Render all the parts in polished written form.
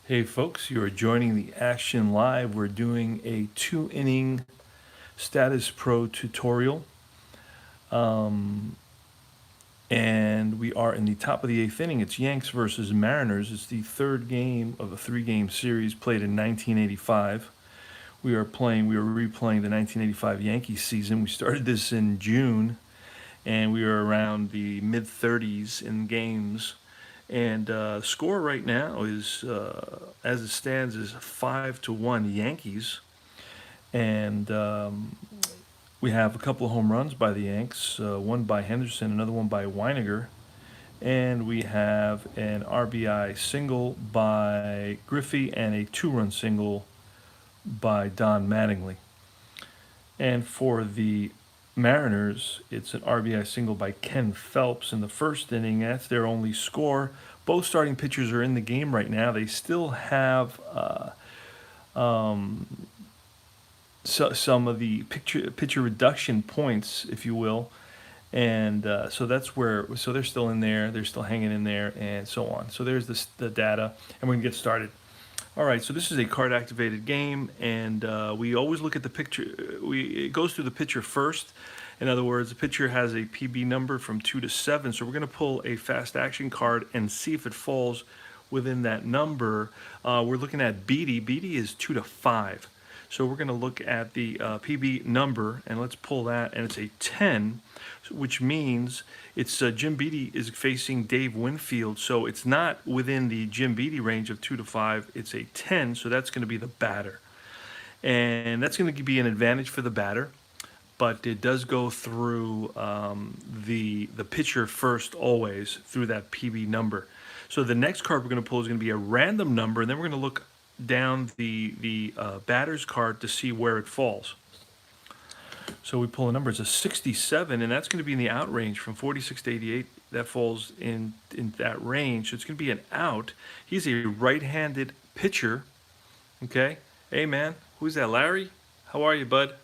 Hey folks, you are joining the action live. We're doing a 2 inning Status Pro tutorial. And we are in the top of the 8th inning. It's Yanks versus Mariners. It's the third game of a 3-game series played in 1985. We are replaying the 1985 Yankees season. We started this in June, and we are around the mid-30s in games. And score right now is, as it stands, is 5-1 Yankees. And we have a couple of home runs by the Yanks, one by Henderson, another one by Weiniger. And we have an RBI single by Griffey and a 2-run single by Don Mattingly. And for the Mariners, it's an RBI single by Ken Phelps in the first inning. That's their only score. Both starting pitchers are in the game right now. They still have some of the pitcher reduction points, if you will. And so they're still in there. They're still hanging in there, and so on. So there's the data, and we're going to get started. All right, so this is a card-activated game, and we always look at the picture. It goes through the pitcher first. In other words, the pitcher has a PB number from 2 to 7, so we're going to pull a fast action card and see if it falls within that number. We're looking at Beatty. Beatty is 2 to 5. So we're going to look at the PB number, and let's pull that, and it's a 10, which means it's Jim Beatty is facing Dave Winfield, so it's not within the Jim Beatty range of 2 to 5. It's a 10, so that's going to be the batter. And that's going to be an advantage for the batter, but it does go through the pitcher first always through that PB number. So the next card we're going to pull is going to be a random number, and then we're going to look down the batter's card to see where it falls. So we pull a number. It's a 67, and that's going to be in the out range from 46 to 88. That falls in that range. So it's going to be an out. He's a right-handed pitcher. Okay. Hey, man. Who's that, Larry? How are you, bud?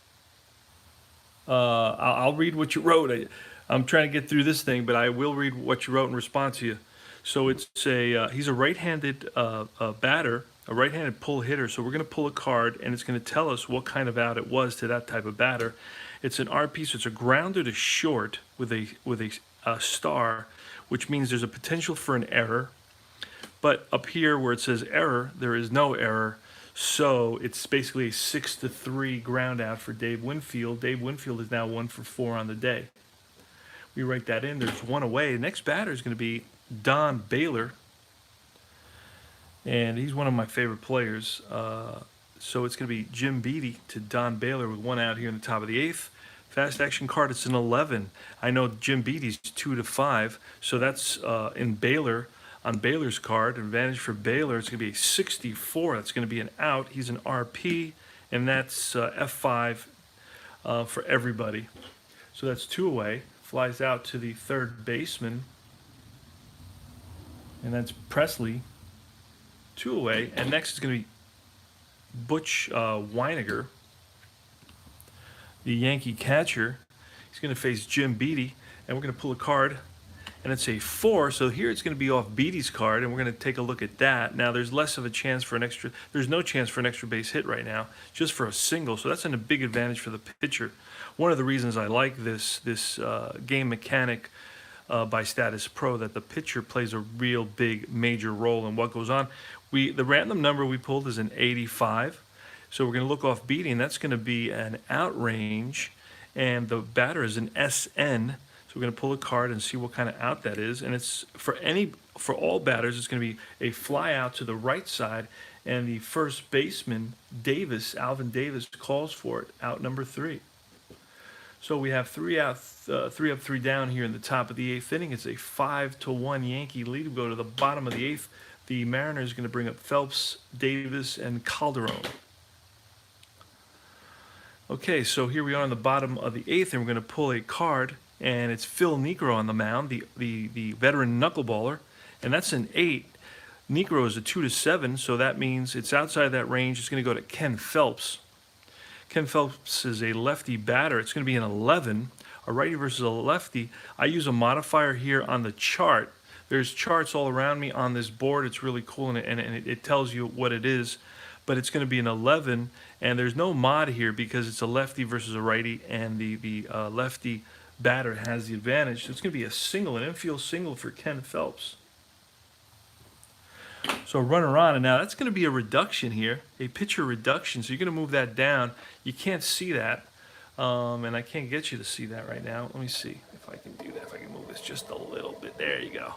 I'll read what you wrote. I'm trying to get through this thing, but I will read what you wrote in response to you. So it's he's a right-handed batter, a right-handed pull hitter. So we're going to pull a card, and it's going to tell us what kind of out it was to that type of batter. It's an RP, so it's a grounder to short with a star, which means there's a potential for an error. But up here where it says error, there is no error. So it's basically a 6-3 ground out for Dave Winfield. Dave Winfield is now 1 for 4 on the day. We write that in. There's one away. The next batter is going to be Don Baylor, and he's one of my favorite players. So it's going to be Jim Beatty to Don Baylor with one out here in the top of the 8th. Fast action card, it's an 11. I know Jim Beatty's 2 to 5, so that's in Baylor. On Baylor's card, advantage for Baylor, it's going to be a 64. That's going to be an out. He's an RP, and that's F5 for everybody. So that's 2 away. Flies out to the third baseman, and that's Presley. 2 away, and next is going to be Butch Weiniger, the Yankee catcher. He's going to face Jim Beatty, and we're going to pull a card, and it's a 4. So here it's going to be off Beatty's card, and we're going to take a look at that. Now there's less of a chance for an extra. There's no chance for an extra base hit right now, just for a single. So that's a big advantage for the pitcher. One of the reasons I like this game mechanic by Statis Pro, that the pitcher plays a real big major role in what goes on. The random number we pulled is an 85, so we're going to look off Beatty, and that's going to be an out range, and the batter is an SN. So we're going to pull a card and see what kind of out that is, and it's for all batters. It's going to be a fly out to the right side, and the first baseman Alvin Davis calls for it, out number 3. So we have 3 up, 3 down here in the top of the 8th inning. It's a 5-1 Yankee lead. We go to the bottom of the 8th. The Mariners are going to bring up Phelps, Davis, and Calderon. Okay, so here we are on the bottom of the 8th, and we're going to pull a card, and it's Phil Niekro on the mound, the veteran knuckleballer, and that's an 8. Niekro is a 2 to 7, so that means it's outside that range. It's going to go to Ken Phelps. Ken Phelps is a lefty batter. It's going to be an 11, a righty versus a lefty. I use a modifier here on the chart. There's charts all around me on this board. It's really cool, and it tells you what it is. But it's going to be an 11, and there's no mod here because it's a lefty versus a righty, and the lefty batter has the advantage. So it's going to be a single, an infield single for Ken Phelps. So runner on, and now that's going to be a reduction here, a pitcher reduction. So you're going to move that down. You can't see that, and I can't get you to see that right now. Let me see if I can do that, if I can move this just a little bit. There you go.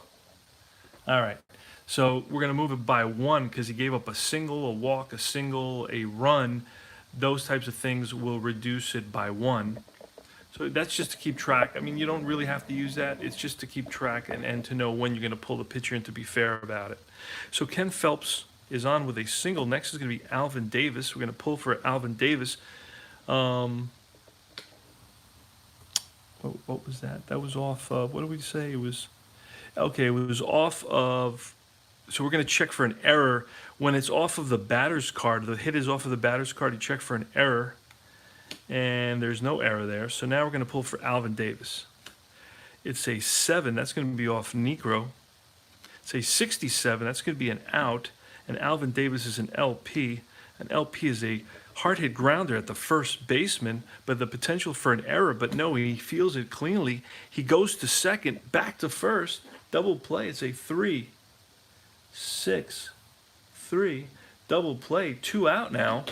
All right. So we're going to move it by 1 because he gave up a single, a walk, a single, a run. Those types of things will reduce it by 1. So that's just to keep track. I mean, you don't really have to use that. It's just to keep track and to know when you're going to pull the pitcher and to be fair about it. So Ken Phelps is on with a single. Next is going to be Alvin Davis. We're going to pull for Alvin Davis. What was that? That was off of, what did we say? It was, okay, it was off of, so we're going to check for an error. When it's off of the batter's card, the hit is off of the batter's card, you check for an error. And there's no error there. So now we're going to pull for Alvin Davis. It's a 7. That's going to be off Negro. It's a 67. That's going to be an out. And Alvin Davis is an LP. An LP is a hard hit grounder at the first baseman, but the potential for an error. But no, he feels it cleanly. He goes to second, back to first. Double play. It's a 3, 6, 3. Double play. 2 out now.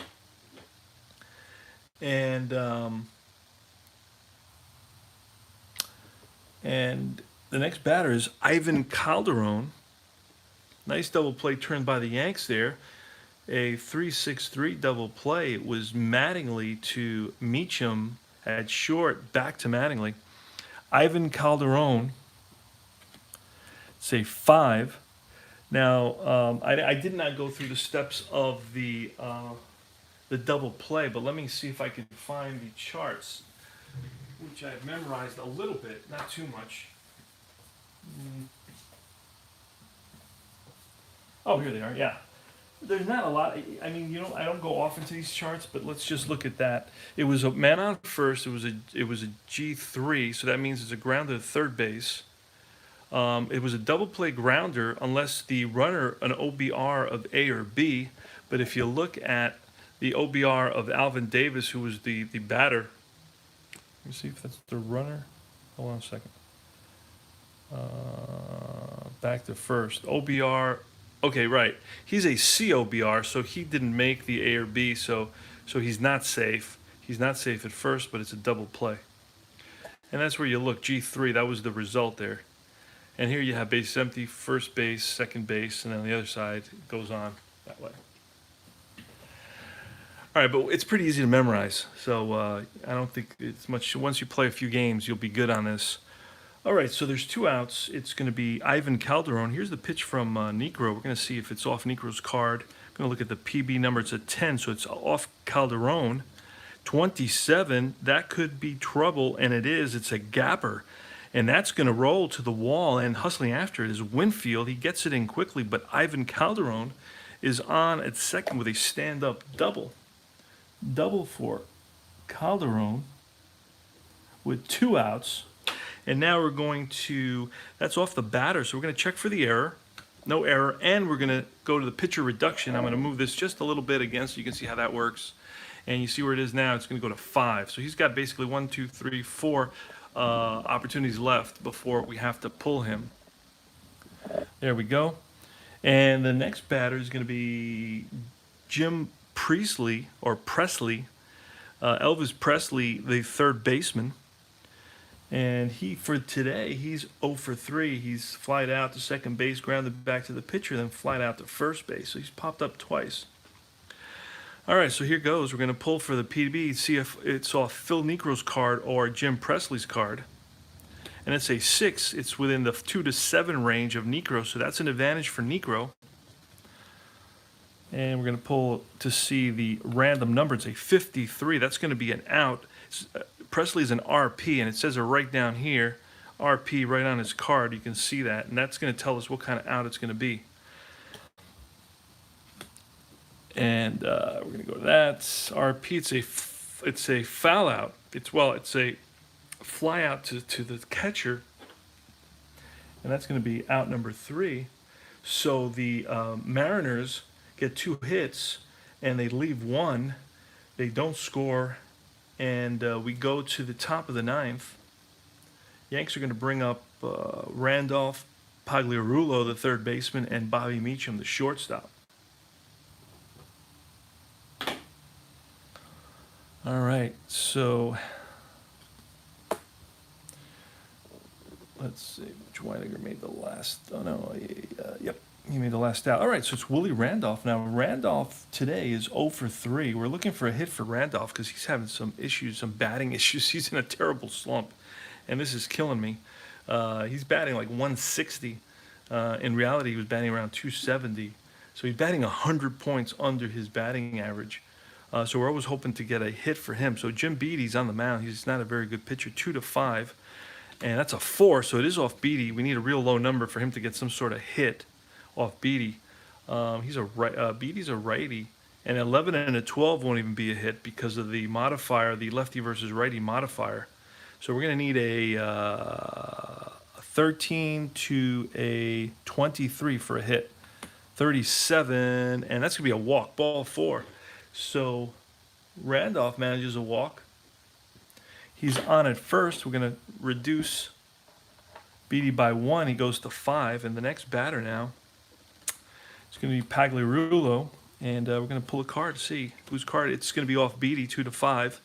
And the next batter is Ivan Calderon. Nice double play turned by the Yanks there. A 3-6-3 double play. It was Mattingly to Meacham at short, back to Mattingly. Ivan Calderon, it's a 5. Now, I did not go through the steps of the double play, but let me see if I can find the charts, which I've memorized a little bit, not too much. Oh, here they are. Yeah, there's not a lot. I mean, I don't go off into these charts, but let's just look at that. It was a man on first. It was a G3, so that means it's a grounder to third base. It was a double play grounder unless the runner an OBR of A or B. But if you look at the OBR of Alvin Davis, who was the batter. Let me see if that's the runner. Hold on a second. Back to first. OBR. Okay, right. He's a COBR, so he didn't make the A or B, so he's not safe. He's not safe at first, but it's a double play. And that's where you look. G3, that was the result there. And here you have base empty, first base, second base, and then on the other side it goes on that way. All right, but it's pretty easy to memorize, so I don't think it's much. Once you play a few games, you'll be good on this. All right, so there's 2 outs. It's going to be Ivan Calderon. Here's the pitch from Negro. We're going to see if it's off Negro's card. I'm going to look at the PB number. It's a 10, so it's off Calderon. 27, that could be trouble, and it is. It's a gapper, and that's going to roll to the wall, and hustling after it is Winfield. He gets it in quickly, but Ivan Calderon is on at second with a stand-up double. Double for Calderon with 2 outs. And now we're going to, that's off the batter, so we're going to check for the error. No error, and we're going to go to the pitcher reduction. I'm going to move this just a little bit again so you can see how that works. And you see where it is now, it's going to go to 5. So he's got basically 1, 2, 3, 4 opportunities left before we have to pull him. There we go. And the next batter is going to be Jim Presley, Elvis Presley, the third baseman. And for today, he's 0 for 3. He's flied out to second base, grounded back to the pitcher, then flied out to first base. So he's popped up twice. All right, so here goes. We're going to pull for the PB, see if it's off Phil Negro's card or Jim Presley's card. And it's a 6. It's within the 2 to 7 range of Negro, so that's an advantage for Negro. And we're going to pull to see the random number. It's a 53. That's going to be an out. Presley's an RP, and it says it right down here. RP right on his card. You can see that. And that's going to tell us what kind of out it's going to be. And we're going to go to that. RP, it's a foul out. It's a fly out to the catcher. and that's going to be out number 3. So the Mariners get 2 hits, and they leave 1. They don't score, and we go to the top of the 9th. Yanks are going to bring up Randolph, Pagliarulo, the third baseman, and Bobby Meacham, the shortstop. All right, so let's see, Schweininger made the last, yep, he made the last out. All right, so it's Willie Randolph. Now, Randolph today is 0 for 3. We're looking for a hit for Randolph because he's having some issues, some batting issues. He's in a terrible slump, and this is killing me. He's batting like 160. In reality, he was batting around 270. So he's batting 100 points under his batting average. So we're always hoping to get a hit for him. So Jim Beatty's on the mound. He's not a very good pitcher, 2-5. And that's a 4, so it is off Beatty. We need a real low number for him to get some sort of hit off Beatty. Beatty's a righty. And 11 and a 12 won't even be a hit because of the modifier, the lefty versus righty modifier. So we're going to need a 13 to a 23 for a hit. 37, and that's going to be a walk, ball 4. So Randolph manages a walk. He's on at first. We're going to reduce Beatty by 1. He goes to 5. And the next batter now is going to be Pagliarulo. And we're going to pull a card to see whose card. It's going to be off Beatty, 2-5.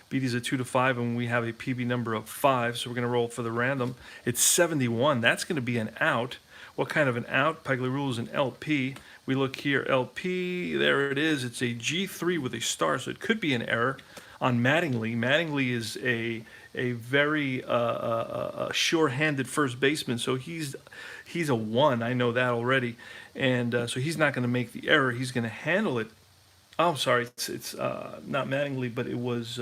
Beatty's a 2-5, and we have a PB number of 5. So we're going to roll for the random. It's 71. That's going to be an out. What kind of an out? Pagliarulo is an LP. We look here, LP, there it is. It's a G3 with a star, so it could be an error on Mattingly. Mattingly is a very sure-handed first baseman, so he's a 1. I know that already, and so he's not going to make the error. He's going to handle it. Oh, I'm sorry, it's not Mattingly, but it was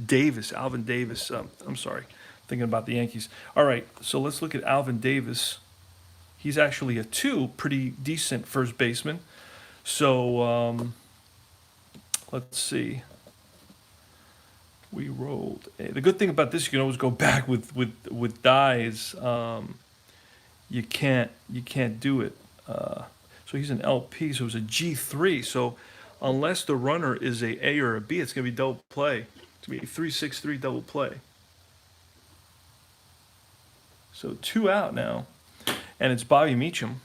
Davis, Alvin Davis. I'm sorry, thinking about the Yankees. All right, so let's look at Alvin Davis. He's actually a 2, pretty decent first baseman. So let's see. We rolled. The good thing about this, you can always go back with dies. You can't do it. So he's an LP. So it's a G3. So unless the runner is a or a B, it's going to be double play. It's going to be a 3-6-3 double play. So 2 out now. And it's Bobby Meacham,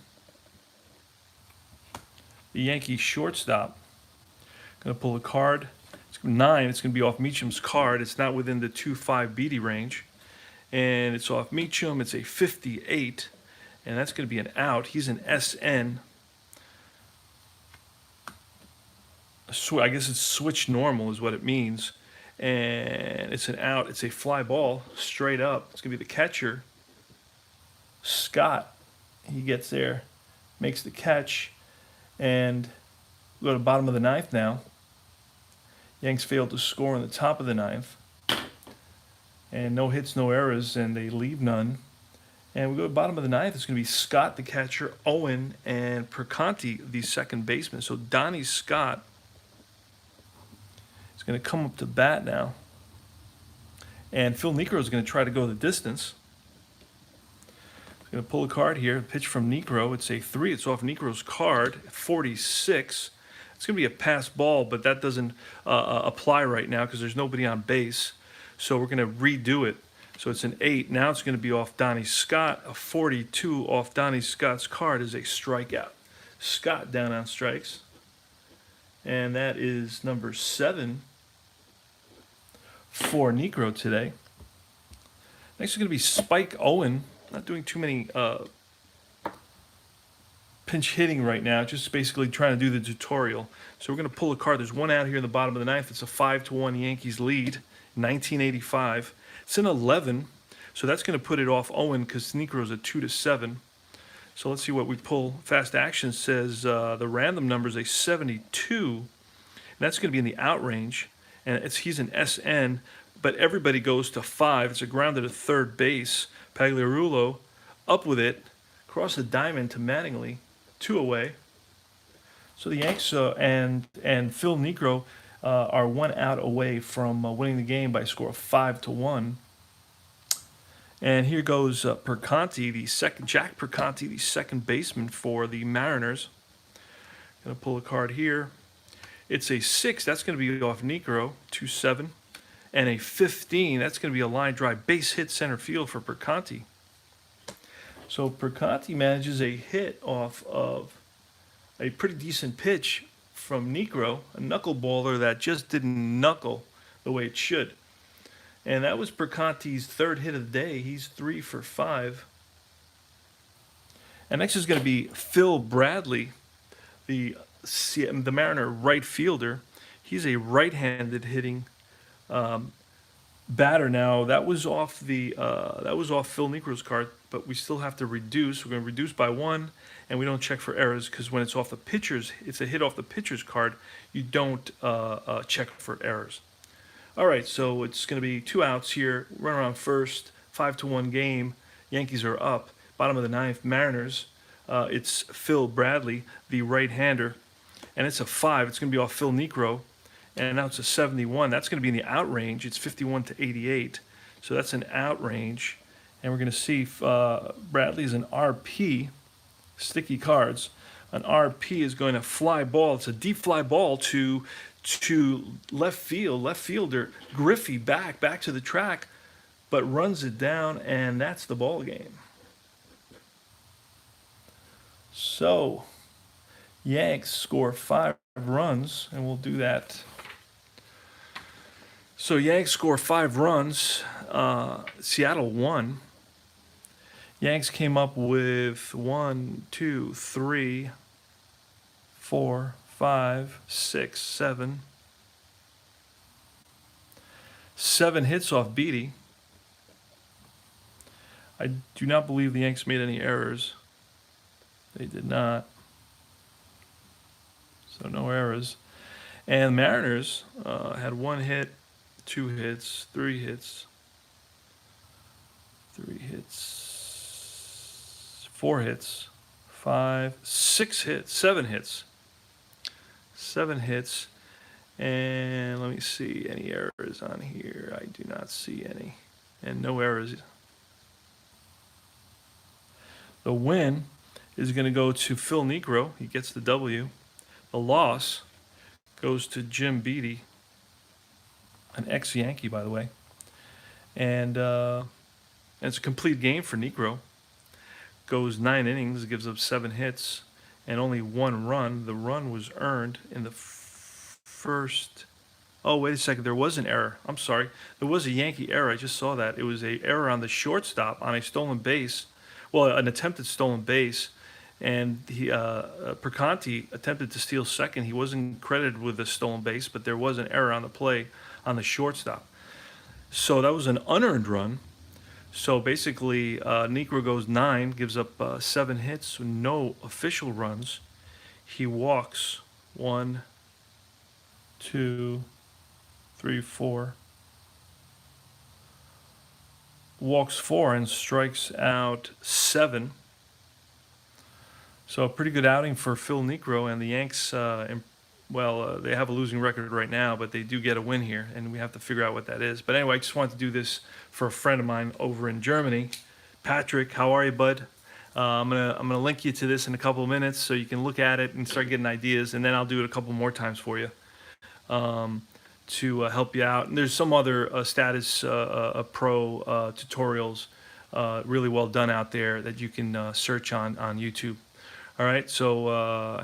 the Yankee shortstop. Going to pull a card. It's 9. It's going to be off Meacham's card. It's not within the 2-5 Beatty range. And it's off Meacham. It's a 58. And that's going to be an out. He's an SN. I guess it's switch normal is what it means. And it's an out. It's a fly ball straight up. It's going to be the catcher, Scott. He gets there, makes the catch, and we go to the bottom of the 9th now. Yanks failed to score in the top of the 9th. And no hits, no errors, and they leave none. And we go to the bottom of the 9th. It's going to be Scott, the catcher, Owen, and Perconti, the second baseman. So Donnie Scott is going to come up to bat now. And Phil Niekro is going to try to go the distance. Going to pull a card here. Pitch from Niekro. It's a 3. It's off Niekro's card. 46. It's going to be a pass ball, but that doesn't apply right now because there's nobody on base. So we're going to redo it. So it's an 8. Now it's going to be off Donnie Scott. A 42 off Donnie Scott's card is a strikeout. Scott down on strikes. And that is number 7 for Niekro today. Next is going to be Spike Owen. Not doing too many pinch hitting right now, just basically trying to do the tutorial. So we're going to pull a card. There's 1 out here in the bottom of the 9th. It's a 5-1 Yankees lead, 1985. It's an 11, so that's going to put it off Owen because Niekro's a 2-7. So let's see what we pull. Fast Action says the random number is a 72, and that's going to be in the out range. And he's an SN, but everybody goes to 5. It's a grounded to third base. Pagliarulo up with it, across the diamond to Mattingly, 2 away. So the Yanks and Phil Niekro are 1 out away from winning the game by a score of 5-1. And here goes Perconti, Jack Perconti, the second baseman for the Mariners. Gonna pull a card here. It's a 6. That's gonna be off Negro, 2-7, and a 15. That's gonna be a line drive base hit center field for Perconti. So Perconti manages a hit off of a pretty decent pitch from Negro, a knuckleballer that just didn't knuckle the way it should. And that was Perconti's third hit of the day. He's 3 for 5. And next is going to be Phil Bradley, the Mariner right fielder. He's a right-handed hitting batter. Now that was off Phil Negro's card, but we still have to reduce. We're going to reduce by 1, and we don't check for errors because when it's off the pitcher's, it's a hit off the pitcher's card. You don't check for errors. All right, so it's going to be 2 outs here. Run around first, 5-1 game. Yankees are up. Bottom of the 9th, Mariners. It's Phil Bradley, the right-hander, and it's a 5. It's going to be off Phil Negro, and now it's a 71. That's going to be in the out range. It's 51-88, so that's an out range. And we're going to see Bradley's an RP, sticky cards. An RP is going to fly ball. It's a deep fly ball to left field. Left fielder Griffey back to the track, but runs it down, and that's the ball game. So Yanks score 5 runs, and we'll do that. So Yanks score 5 runs. Seattle won. Yanks came up with 1, 2, 3, 4, 5, 6, 7. 7 hits off Beatty. I do not believe the Yanks made any errors. They did not. So no errors. And Mariners had 1 hit, 2 hits, 3 hits, 4 hits, 5, 6 hits, 7 hits. 7 hits. And let me see any errors on here. I do not see any. And no errors. The win is going to go to Phil Negro. He gets the W. The loss goes to Jim Beatty, an ex-Yankee, by the way. And it's a complete game for Negro. Goes 9 innings, gives up 7 hits, and only 1 run. The run was earned in the first. Oh, wait a second. There was an error. I'm sorry. There was a Yankee error. I just saw that. It was an error on the shortstop on a stolen base. Well, an attempted stolen base. And Perconti attempted to steal second. He wasn't credited with the stolen base, but there was an error on the play on the shortstop. So that was an unearned run. So basically, Negro goes 9, gives up 7 hits, no official runs. He walks 1, 2, 3, 4. Walks 4 and strikes out 7. So a pretty good outing for Phil Negro, and the Yanks. They have a losing record right now, but they do get a win here, and we have to figure out what that is. But anyway, I just wanted to do this for a friend of mine over in Germany. Patrick, how are you, bud? I'm gonna link you to this in a couple of minutes so you can look at it and start getting ideas, and then I'll do it a couple more times for you to help you out. And there's some other Statis Pro tutorials really well done out there that you can search on YouTube. All right, so